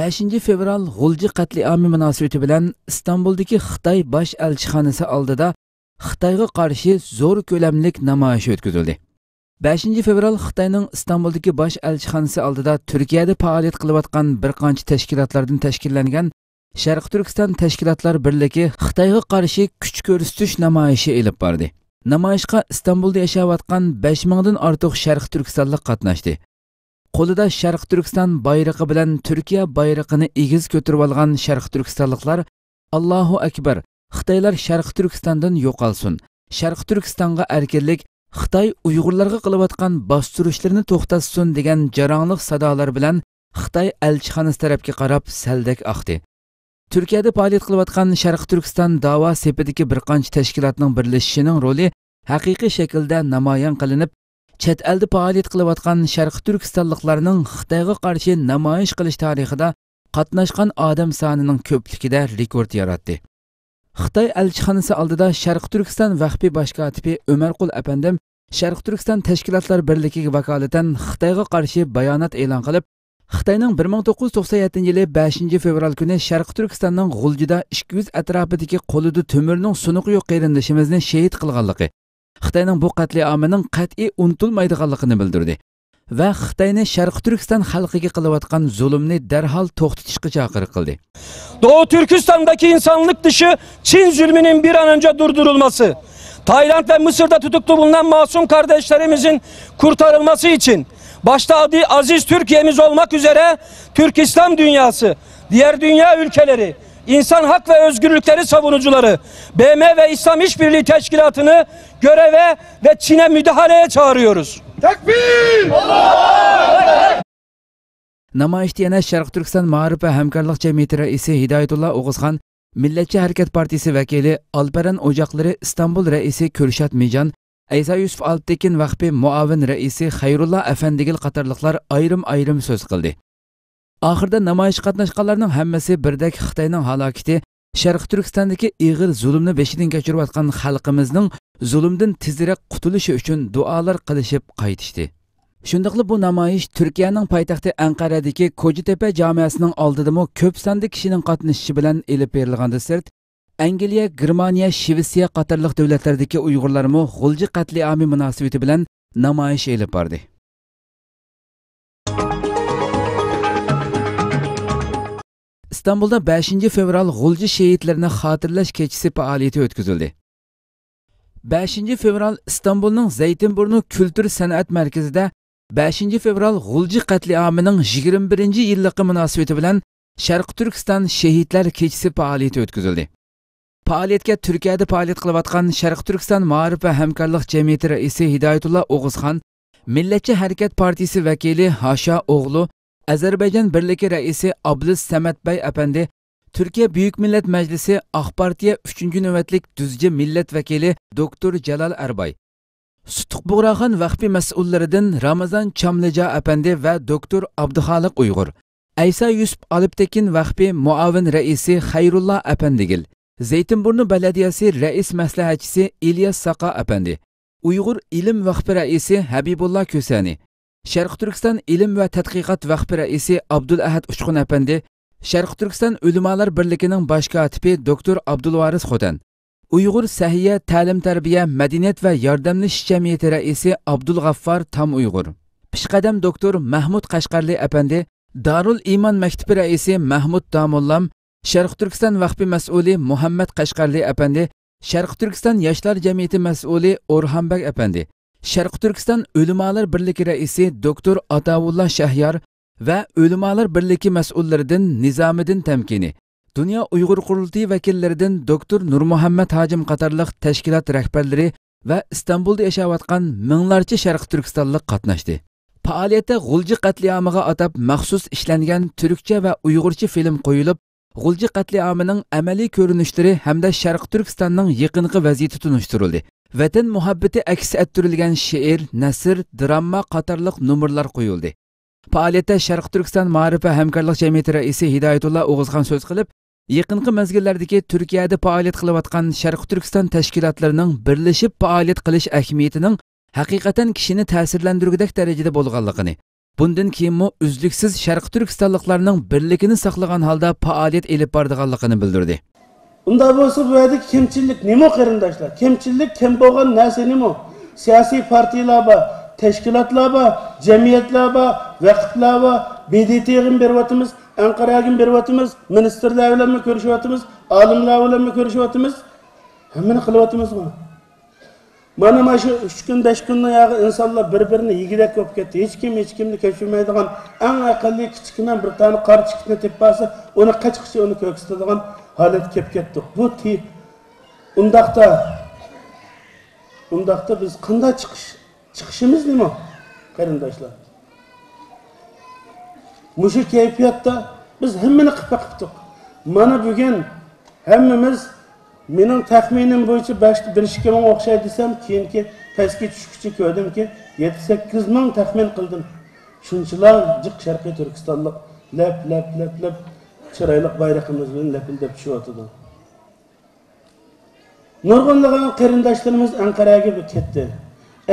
5 fevral G'ulji qatliamı münasebeti bilan İstanbul'daki Xitoy bosh elchixonasi oldida Xitoyga qarshi zo'r ko'lamlik namoyish o'tkazildi. 5 fevral Xitoyning İstanbul'daki bosh elchixonasi oldida Turkiyada faoliyat qilayotgan bir qancha tashkilotlardan tashkillangan Sharq Turkiston tashkilotlar birligi Xitoyga qarshi kuch ko'rsatish namoyishi olib bordi. Namoyishga İstanbul'da yashayotgan 5000 dan ortiq Sharq Turkistonlik qatnashdi. Qo'lida Sharq Turkiston bayrog'i bilan Turkiya bayrog'ini egiz ko'tarib olgan Sharq Turkistonliklar Allohu akbar, Xitoylar Sharq Turkistondan yo'qolsin, Sharq Turkistonga erkinlik, Xitoy Uyg'urlarga qilayotgan bostirishlarni to'xtatsin degan jarangliq sadolar bilan Xitoy elchixonasi tarafga qarab saldak oqdi. Turkiyada faoliyat qilayotgan Sharq Turkiston da'vo sepidagi bir qancha tashkilotning birlashishining roli haqiqiy shaklda namoyon qilinib, chet elda faoliyat qilayotgan Sharq Turkistonliklarning Xitoyga qarshi namoyish qilish tarixida qatnashgan odam sonining ko'pligida rekord yaratdi. Xitoy elchixonasi oldida Sharq Turkiston vahbiy bosh kotibi Umarqul apandim Sharq Turkiston tashkilotlar birligiga vakolatan Xitoyga qarshi bayonot e'lon qilib, Xitoyning 1997-yili 5 fevral kuni Sharq Turkistonning G'uljida 200 atrofidagi qo'lida to'mirning sunuqi yo'q qarindishimizni shahid qilganligi, Xitoyning bu qatliamining qat'iy unutilmaydiganligini bildirdi va Xitoyni Sharq Turkiston xalqiga qilayotgan zulmni darhol to'xtatishga chaqiriq qildi. Doğu Türkistan'daki insanlık dışı Çin zulmünün bir an önce durdurulması, Tayland ve Mısır'da tutuklu bulunan masum kardeşlerimizin kurtarılması için başta aziz Türkiye'miz olmak üzere Türk İslam dünyası, diğer dünya ülkeleri, İnsan hak ve özgürlükleri savunucuları, BM ve İslam İşbirliği Teşkilatı'nı göreve ve Çin'e müdahaleye çağırıyoruz. Tekbir! Namoyishda yana Sharq Turkiston Ma'rif va hamkorlik jamiyati raisi Hidoyatullo O'g'izxon, Millatchi harakat partiyasi vakili Alparan Ojoqlari İstanbul raisi Kürşat Mijan, Aysa Yusuf Alptekin vaqfi muavin raisi Xayrullo Afandigil qatorliqlar ayrim so'z qildi. Oxirida namoyish qatnashganlarning hammasi birdek Xitoyning halokati, Sharq Turkistondagi ig'ir zulmni beshidan kechirayotgan xalqimizning zulmdan tezroq qutulishi uchun duolar qilishib qaytishdi. Shundaqli bu namoyish Turkiyaning poytaxti Anqaradagi Ko'chitepa jamiyasining oldidami ko'p sonli kishining qatnashishi bilan elib berilgandan sirt, Angliya, Germaniya, Shvetsiya qatorliq davlatlardagi Uyg'urlarmi G'ulji qatliami munosabati bilan namoyish elib bordi. İstanbul'da 5 fevral G'ulji şehitlerini hatırlash kechasi faoliyati o'tkazildi. 5 fevral İstanbulning Zaytinburnu Kültür San'at Merkezi'de 5 fevral G'ulji qatliamining 21. yilligi munosabati bilan Sharq Turkiston shehidlar kechasi faoliyati o'tkazildi. Faoliyatga Turkiyada faoliyat qilayotgan Sharq Turkiston Ma'rif va hamkorlik jamiyati raisi Hidoyatullo O'g'izxon, Millatchi harakat partiyasi vakili Hasha O'g'lu, Azerbaycan birligi raisi Abdus Samatbay apandi, Türkiye Büyük Millet Meclisi AK Partiya 3. navbatlik düzce millet vekili Dr. Jalal Erbay, Sutuq Buğraxan vaqfi mas'ullaridan Ramazan Chamlıca apandi va Dr. Abduxaliq Uyg'ur, Aysa Yusuf Aliptekin vaqfi muavin raisi Xayrullo Apandigil, Zeytinburnu Belediyesi rais maslahatchisi İlyas Saqa apandi, Uyg'ur ilim vaqfi raisi Habibullah Kösani, Sharq Turkiston ilim va tadqiqot vaqfi raisi Abdulahad Uchqun apandi, Sharq Turkiston Ulamolar birligining bosh kotibi Dr. Abdulvaris Xo'dan, Uyg'ur Sahiya ta'lim tarbiya madaniyat va yordamlash jamiyati raisi Abdulg'affar Tam Uyg'ur, Pishqadam Dr. Mahmud Qashqarli apandi, Darul Iman maktabi raisi Mahmud Damullam, Sharq Turkiston vaqfi mas'uli Muhammad Qashqarli apandi, Sharq Turkiston yoshlar jamiyati mas'uli Orhanbek apandi, Sharq Turkiston Ulamolar birligi raisi Dr. Atavullah Shahyar va Ulamolar birligi mas'ullaridan Nizomiddin Tamkini, Dünya Uyg'ur qurultiyi vakillaridan Dr. Nurmuhammad Hajim qatorliq tashkilot rahbarlari va İstanbulda yashayotgan minglarcha Sharq Turkistonlik qatnashdi. Faoliyatda G'ulji qatliamiga atab maxsus ishlangan turkcha va uyg'urcha film qo'yilib, G'ulji qatliamining amaliy ko'rinishlari hamda Sharq Turkistonning yaqinqi vaziyati tunishtirildi. Vatan muhabbati aks ettirilgan she'r, nasr, drama qatorliq nomerlar qo'yildi. Faoliyatda Sharq Turkiston Ma'rif va hamkorlik jamiyati raisi Hidoyatullo O'g'izxon so'z qilib, yaqinqi mezgillardagi Turkiyada faoliyat qilayotgan Sharq Turkiston tashkilotlarining birlashib faoliyat qilish ahamiyatining haqiqatan kishini ta'sirlantirgudek darajada bo'lganligini, bundan keyinmi uzluksiz Sharq Turkistonliklarning birligini saqlagan holda faoliyat elib bordiganligini bildirdi. Unda bo'lsa bu yerdagi kimchilik nima qarindoshlar? Kimchilik kim bo'lgan narsa nima? Siyosiy partiyalar bor, tashkilotlar bor, jamiyatlar bor, vaqtlar bor, BDTga beryapmiz, Anqaraga beryapmiz, ministerlar bilan ko'rishyapmiz, olimlar bilan ko'rishyapmiz. Hammani qilyapmizmi? Mana shu 3 kun 5 kundan yağı insanlar bir-birini yigidek ko'p ketdi. Hech kimni kechirmaydigan eng aqlli kichkina bir tane qarchiqni tepasi, uni qachqichi uni ko'ksitadigan holat kelib ketdi. Bu undaqda biz qanday chiqishimiz nima? Qarindoshlar. Mushu kayfiyatda biz hammani qilib. Mana bugun hammamiz mening taxminim bo'yicha 5-2 ming o'xshaydi desam, keyingi pastga tushguncha ko'rdimki 7-8 ming taxmin qildim. Shunchalar jiq Sharqiy Turkistonlik lap chiroyli bayrog'imiz bilan lapildab tushyapti. Nurg'unlagan qarindoshlarimiz Anqaraga ketdi.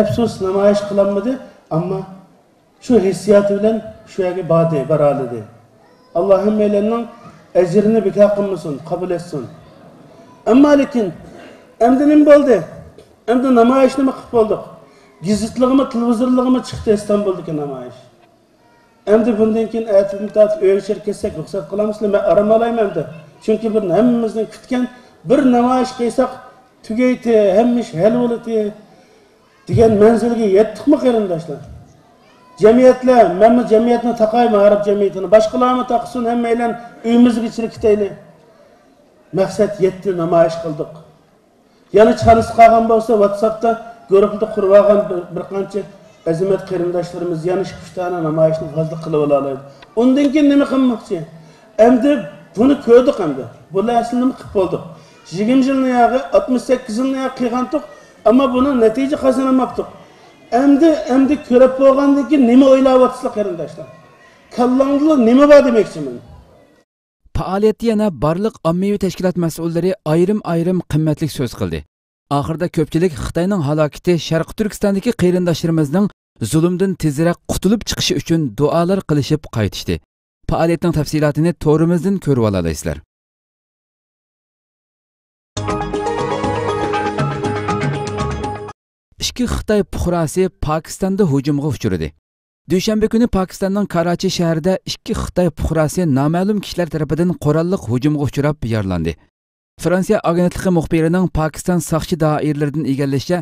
Afsus namoyish qilinmadi, ammo shu hissiyati bilan shu yerga boradi. Allohim melarning ajrini bekor qilmasin, qabul etsin. Amma lekin endi nima bo'ldi? Endi namoyishni qilib bo'ldik. Gazitligimi, televizorligimi chiqdi Istanbuldagi namoyish. Endi bundan keyin aytib o'yishir kelsak ruxsat qilamizmi? Men aramalayman endi. Chunki bir hammamizning kutgan bir namoyish qilsak tugaydi, hammish hal bo'ladi degan manzilga yetdikmi qarindoshlar? Jamiyatlar, men jamiyatni taqaymi, Arab jamiyatini, boshqalarni taqsin, hammaylar uyimizga ichirib ketayli. Maqsad yetdi, namoyish qildik. Yana chanisi qolgan bo'lsa WhatsAppda guruhda qurib olgan bir qancha azimat qarindoshlarimiz yana 3 tane namoyishni fazla qilib oladi. Undan keyin nima qilmoqchi? Endi buni ko'rdik endi. Bular aslida nima qilib bo'ldi? 20 yilni yog'i 68 yilni yog'i qilgandik, ammo buni natija qozonolmabdik. Endi ko'rib bo'lgandan keyin nima o'ylayapsizlar qarindoshlar? Kallangda nima bor demoqchiman? Faoliyatda yana barliq ommaviy tashkilot mas'ullari ayrim qimmatli so'z qildi. Oxirida ko'pchilik Xitoyning halokati Sharq Turkistondagi qarindoshlarimizning zulmdan tezroq qutulib chiqishi uchun duolar qilishib qaytishdi. Faoliyatning tafsilotini to'rimizdan ko'rib olasizlar. Ikki Xitoy fuqarosi Pokistonda hujumga uchradi. Dushanba kuni Pokistonning Karachi shahrida ikki Xitoy fuqarosi noma'lum kishilar tomonidan qurolliq hujumga uchrab yaralandi. Fransiya agentligi muxbirining Pokiston soqchi doiralaridan egallashicha,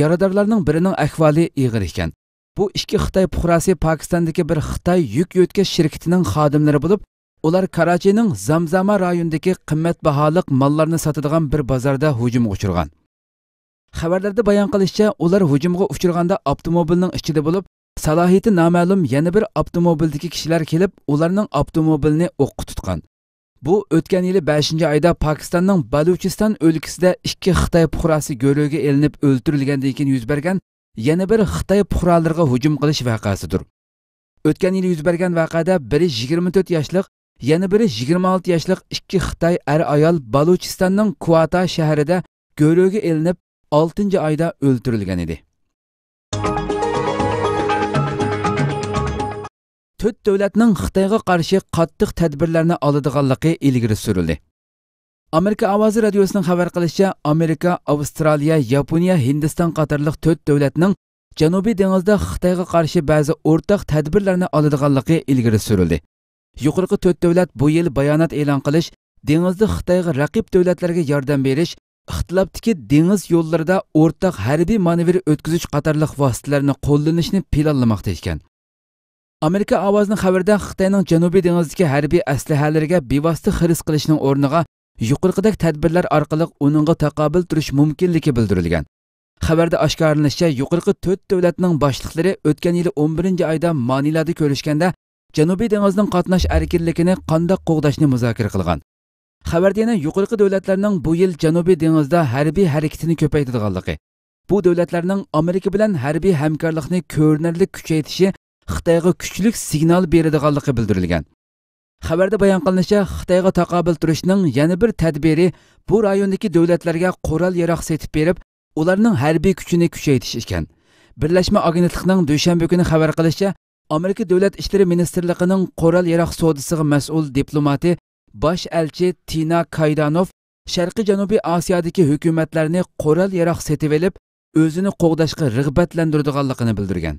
yaradorlarning birining ahvoli og'ir ekan. Bu ikki Xitoy fuqarosi Pokistondagi bir Xitoy yuk yo'tkazish shirkatining xodimlari bo'lib, ular Karachining Zamzama rayonidagi qimmatbaho mollarni sotadigan bir bozorda hujumga uchragan. Xabarlarda bayon qilishicha, ular hujumga uchraganda avtomobilning ichida bo'lib, salohiyati noma'lum yana bir avtomobildagi kishilar kelib, ularning avtomobilni o'qqa tutgan. Bu o'tgan yili 5-oyda Pokistonning Baluchiston o'lkasida ikki Xitoy fuqarosi go'ro'ga elinib o'ldirilgandan keyin yuz bergan yana bir Xitoy fuqarolarga hujum qilish voqeasidir. O'tgan yil yuz bergan voqeada biri 24 yoshlik, yana biri 26 yoshlik ikki Xitoy ayol Baluchistonning Quetta shahrida go'ro'ga elinib 6-oyda o'ldirilgan edi. To'rt davlatning Xitoyga qarshi qattiq tadbirlarni oladiganligi ilgari surildi. Amerika ovozi radiosining xabar qilishicha, Amerika, Avstraliya, Yaponiya, Hindiston qatorliq 4 davlatning Janubiy dengizda Xitoyga qarshi ba'zi o'rtaq tadbirlarni oladiganligi ilgari surildi. Yuqorqi 4 davlat bu yil bayonot e'lon qilish, dengizda Xitoyga raqib davlatlarga yordam berish, ixtilofdagi dengiz yo'llarida o'rtaq harbiy manevr o'tkazish qatorliq vositalarni qo'llanishni planlamoqda ekan. Amerika ovozining xabarida Xitoyning Janubiy dengizdagi harbiy aslahalariga bevosita xiris qilishning o'rniga yuqorqidagi tadbirlar orqali uningga taqobil turish mumkinligi bildirilgan. Xabarda oshkorlanishicha, yuqorqi 4 davlatning boshliqlari o'tgan yil 11-oyda Manilada ko'rishganda Janubiy dengizning qatnash erkinligini qanday qo'g'dashni muzokara qilgan. Xabarda yana yuqorqi davlatlarning bu yil Janubiy dengizda harbiy harakatini ko'paytirganligi, bu davlatlarning Amerika bilan harbiy hamkorlikni ko'rinarli kuchaytirishi Xitoyga kuchlik signal beradiganligi bildirilgan. Xabarda bayon qilinishicha, Xitoyga taqobil turishning yana bir tadbiri bu rayondagi davlatlarga qurol-yarog' setib berib, ularning harbiy kuchini kuchaytirish ekan. Birlashma agentlikning dushanba kuni xabar qilishicha, Amerika Davlat ishlari ministrligining qoral yaroq savdosiga mas'ul diplomati bosh elchi Tina Kaydanov Sharqiy Janubiy Osiyodagi hukumatlarni qoral yaroq setib olib, o'zini qo'g'dashga rag'batlantiradiganligini bildirgan.